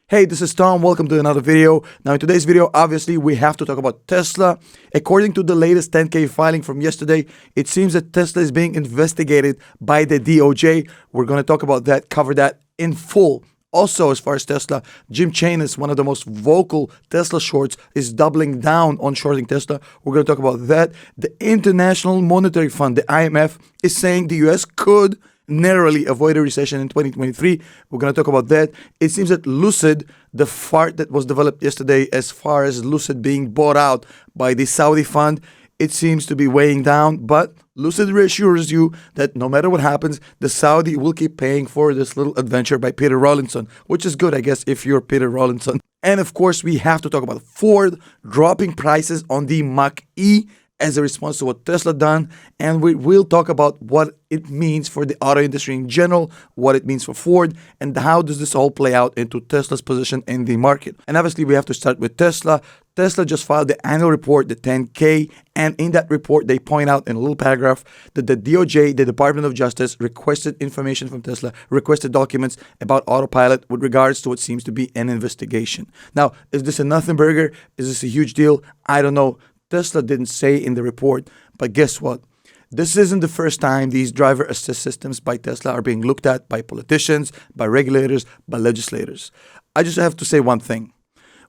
Hey, this is Tom. Welcome to another video. Now, in today's video, obviously, we have to talk about Tesla. According to the latest 10K filing from yesterday, it seems that Tesla is being investigated by the DOJ. We're going to talk about that, cover that in full. Also, as far as Tesla, Jim Chanos, one of the most vocal Tesla shorts, is doubling down on shorting Tesla. We're going to talk about that. The International Monetary Fund, the IMF, is saying the US could narrowly avoid a recession in 2023. We're going to talk about that. It seems that LUCID, the fart that was developed yesterday as far as LUCID being bought out by the Saudi fund, it seems to be weighing down, but LUCID reassures you that no matter what happens, the Saudi will keep paying for this little adventure by Peter Rawlinson, which is good, I guess, if you're Peter Rawlinson. And of course, we have to talk about Ford dropping prices on the Mach-E as a response to what Tesla done, and we will talk about what it means for the auto industry in general, what it means for Ford, and how does this all play out into Tesla's position in the market. And obviously, we have to start with Tesla. Tesla just filed the annual report, the 10K, and in that report, they point out in a little paragraph that the DOJ, the Department of Justice, requested information from Tesla, requested documents about Autopilot with regards to what seems to be an investigation. Now, is this a nothing burger? Is this a huge deal? I don't know. Tesla didn't say in the report, but guess what? This isn't the first time these driver assist systems by Tesla are being looked at by politicians, by regulators, by legislators. I just have to say one thing.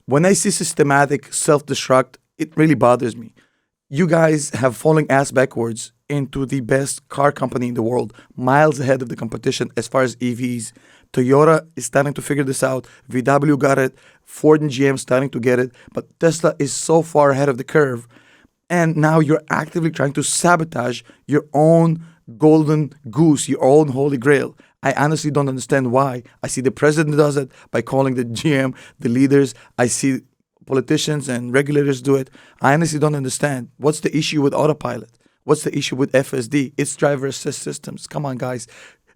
When I see systematic self-destruct, it really bothers me. You guys have fallen ass backwards into the best car company in the world, miles ahead of the competition as far as EVs. Toyota is starting to figure this out. VW got it. Ford and GM starting to get it. But Tesla is so far ahead of the curve. And now you're actively trying to sabotage your own golden goose, your own holy grail. I honestly don't understand why. I see the president does it by calling the GM the leaders. I see politicians and regulators do it. I honestly don't understand. What's the issue with Autopilot? What's the issue with FSD? It's driver assist systems. Come on, guys.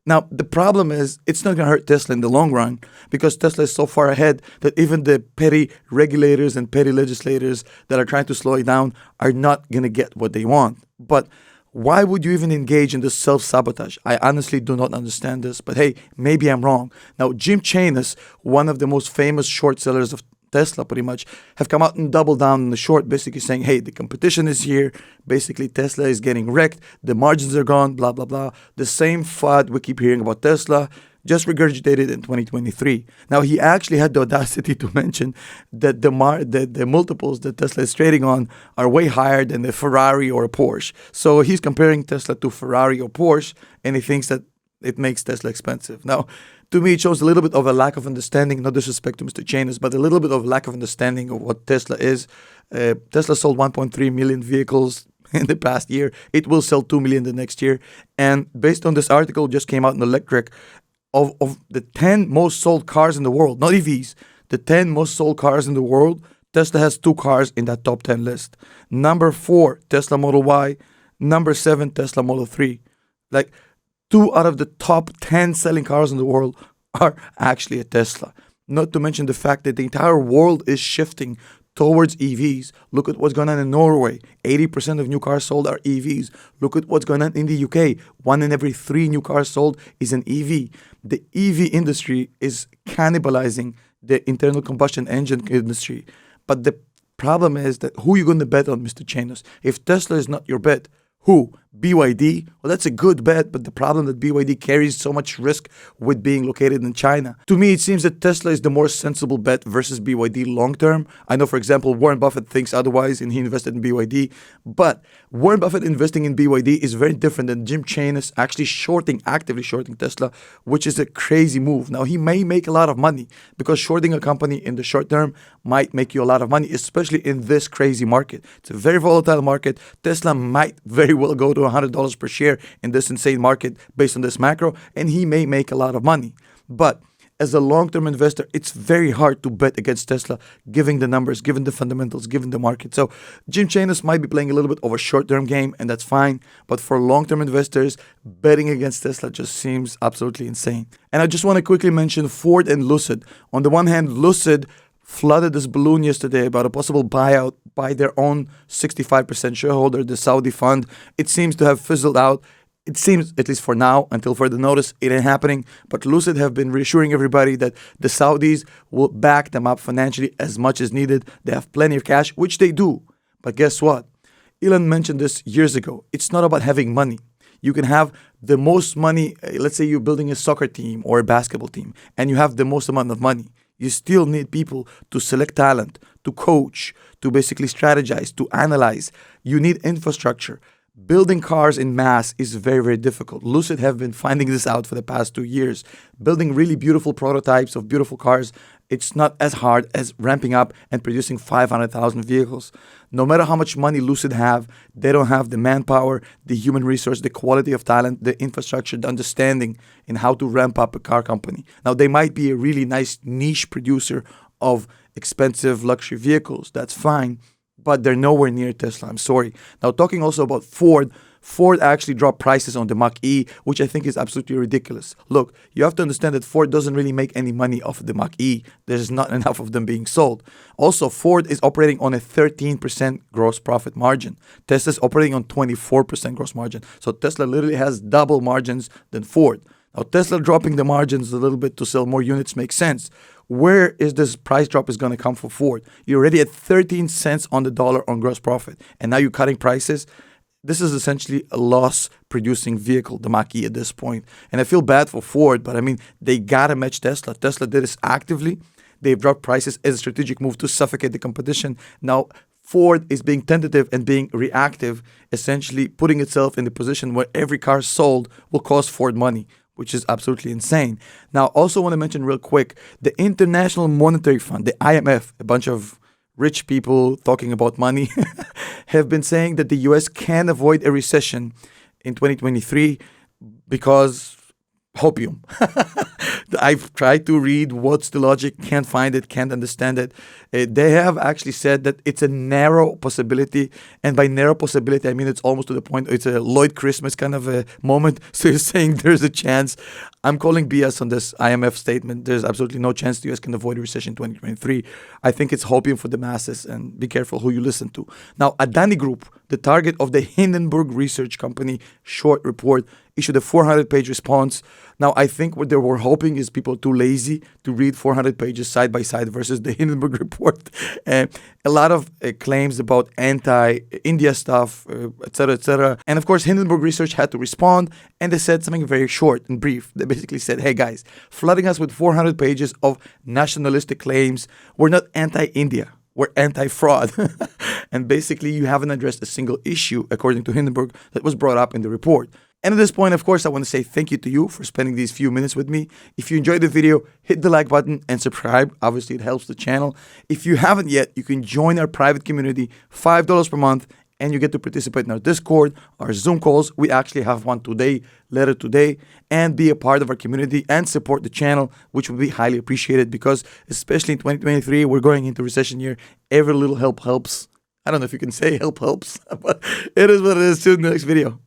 Now, the problem is it's not going to hurt Tesla in the long run because Tesla is so far ahead that even the petty regulators and petty legislators that are trying to slow it down are not going to get what they want. But why would you even engage in this self-sabotage? I honestly do not understand this, but hey, maybe I'm wrong. Now, Jim Chanos, one of the most famous short sellers of Tesla pretty much, have come out and doubled down on the short, basically saying, hey, the competition is here. Basically, Tesla is getting wrecked. The margins are gone, blah, blah, blah. The same FUD we keep hearing about Tesla, just regurgitated in 2023. Now, he actually had the audacity to mention that the multiples that Tesla is trading on are way higher than a Ferrari or a Porsche. So he's comparing Tesla to Ferrari or Porsche, and he thinks that it makes Tesla expensive. Now, to me, it shows a little bit of a lack of understanding, no disrespect to Mr. Chanos, but a little bit of lack of understanding of what Tesla is. Tesla sold 1.3 million vehicles in the past year. It will sell 2 million the next year. And based on this article, just came out in Electric, of the 10 most sold cars in the world, not EVs, the 10 most sold cars in the world, Tesla has 2 cars in that top 10 list. Number 4, Tesla Model Y. Number 7, Tesla Model 3. Like, 2 out of the top 10 selling cars in the world are actually a Tesla. Not to mention the fact that the entire world is shifting towards EVs. Look at what's going on in Norway. 80% of new cars sold are EVs. Look at what's going on in the UK. 1 in every 3 new cars sold is an EV. The EV industry is cannibalizing the internal combustion engine industry. But the problem is that who are you going to bet on, Mr. Chanos? If Tesla is not your bet, who? BYD? Well, that's a good bet, but the problem that BYD carries so much risk with being located in China. To me, it seems that Tesla is the more sensible bet versus BYD long term. I know, for example, Warren Buffett thinks otherwise and he invested in BYD, but Warren Buffett investing in BYD is very different than Jim Chanos actually actively shorting Tesla, which is a crazy move. Now, he may make a lot of money because shorting a company in the short term might make you a lot of money, especially in this crazy market. It's a very volatile market. Tesla might very well go to $100 per share in this insane market based on this macro, and he may make a lot of money. But as a long-term investor, it's very hard to bet against Tesla, given the numbers, given the fundamentals, given the market. So Jim Chanos might be playing a little bit of a short-term game, and that's fine. But for long-term investors, betting against Tesla just seems absolutely insane. And I just want to quickly mention Ford and LUCID. On the one hand, LUCID flooded this balloon yesterday about a possible buyout by their own 65% shareholder, the Saudi fund. It seems to have fizzled out. It seems, at least for now, until further notice, it ain't happening. But Lucid have been reassuring everybody that the Saudis will back them up financially as much as needed. They have plenty of cash, which they do. But guess what? Elon mentioned this years ago. It's not about having money. You can have the most money. Let's say you're building a soccer team or a basketball team, and you have the most amount of money. You still need people to select talent, to coach, to basically strategize, to analyze. You need infrastructure. Building cars in mass is very, very difficult. Lucid have been finding this out for the past 2 years. Building really beautiful prototypes of beautiful cars, it's not as hard as ramping up and producing 500,000 vehicles. No matter how much money Lucid have, they don't have the manpower, the human resource, the quality of talent, the infrastructure, the understanding in how to ramp up a car company. Now, they might be a really nice niche producer of expensive luxury vehicles. That's fine. But they're nowhere near Tesla. I'm sorry. Now, talking also about Ford, Ford actually dropped prices on the Mach-E, which I think is absolutely ridiculous. Look, you have to understand that Ford doesn't really make any money off of the Mach-E. There's not enough of them being sold. Also, Ford is operating on a 13% gross profit margin. Tesla's operating on 24% gross margin. So Tesla literally has double margins than Ford. Now, Tesla dropping the margins a little bit to sell more units makes sense. Where is this price drop is going to come for Ford? You're already at 13 cents on the dollar on gross profit, and now you're cutting prices. This is essentially a loss-producing vehicle, the Mach-E at this point. And I feel bad for Ford, but I mean, they got to match Tesla. Tesla did this actively. They've dropped prices as a strategic move to suffocate the competition. Now, Ford is being tentative and being reactive, essentially putting itself in the position where every car sold will cost Ford money, which is absolutely insane. Now, also want to mention real quick, the International Monetary Fund, the IMF, a bunch of rich people talking about money, have been saying that the US can avoid a recession in 2023 because hopium. I've tried to read what's the logic, can't find it, can't understand it. They have actually said that it's a narrow possibility, and by narrow possibility, I mean it's almost to the point, it's a Lloyd Christmas kind of a moment. So you're saying there's a chance. I'm calling BS on this IMF statement. There's absolutely no chance the US can avoid a recession in 2023. I think it's hopium for the masses, and be careful who you listen to. Now, Adani Group, the target of the Hindenburg research company short report, issued a 400-page response. Now, I think what they were hoping is people are too lazy to read 400 pages side by side versus the Hindenburg report. A lot of claims about anti-India stuff, etc., etc. And of course, Hindenburg research had to respond, and they said something very short and brief. They basically said, hey guys, flooding us with 400 pages of nationalistic claims, we're not anti-India. We're anti-fraud. And basically, you haven't addressed a single issue, according to Hindenburg, that was brought up in the report. And at this point, of course, I want to say thank you to you for spending these few minutes with me. If you enjoyed the video, hit the like button and subscribe. Obviously, it helps the channel. If you haven't yet, you can join our private community, $5 per month, and you get to participate in our Discord, our Zoom calls. We actually have one today, later today, and be a part of our community and support the channel, which would be highly appreciated because, especially in 2023, we're going into recession year. Every little help helps. I don't know if you can say help helps, but it is what it is. See you in the next video.